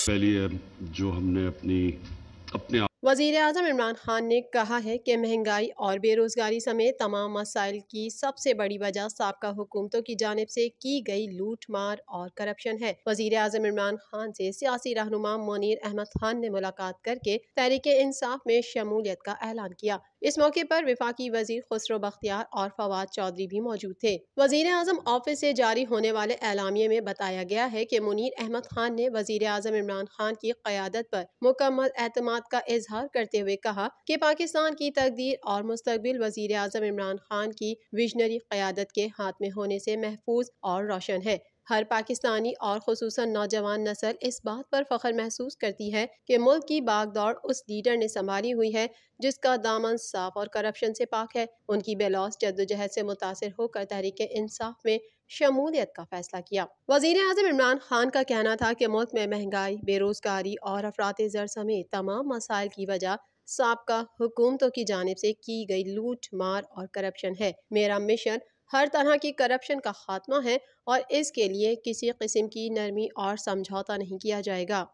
پہلی ہے جو ہم نے اپنے وزیر اعظم عمران خان نے کہا ہے کہ مہنگائی اور بے روزگاری سمیت تمام مسائل کی سب سے بڑی وجہ سابقہ حکومتوں کی جانب سے کی گئی لوٹ مار اور کرپشن ہے۔ وزیر اعظم عمران خان سے سیاسی رہنما منیر احمد خان نے ملاقات کر کے تحریک انصاف میں شمولیت کا اعلان کیا۔ اس موقع پر وفاقی وزیر خسرو بختیار اور فواد چودھری بھی موجود تھے۔ وزیر اعظم آفس سے جاری ہونے والے اعلامیے میں بتایا گیا ہے کہ منیر احمد خان نے وزیر اعظم عمران خان کی قیادت پر مکمل اعتماد کا اظہار کرتے ہوئے کہا کہ پاکستان کی تقدیر اور مستقبل وزیر اعظم عمران خان کی ویژنری قیادت کے ہاتھ میں ہونے سے محفوظ اور روشن ہے۔ ہر پاکستانی اور خصوصاً نوجوان نسل اس بات پر فخر محسوس کرتی ہے کہ ملک کی باغ دوڑ اس لیڈر نے سنبھالی ہوئی ہے جس کا دامن صاف اور کرپشن سے پاک ہے۔ ان کی بے لوث جدوجہد سے متاثر ہو کر تحریک انصاف میں شمولیت کا فیصلہ کیا۔ وزیر اعظم عمران خان کا کہنا تھا کہ ملک میں مہنگائی، بے روزگاری اور افراط زر سمیت تمام مسائل کی وجہ سابقہ حکومتوں کی جانب سے کی گئی لوٹ مار اور کرپشن ہے۔ میرا مشن ہر طرح کی کرپشن کا خاتمہ ہے اور اس کے لیے کسی قسم کی نرمی اور سمجھوتہ نہیں کیا جائے گا۔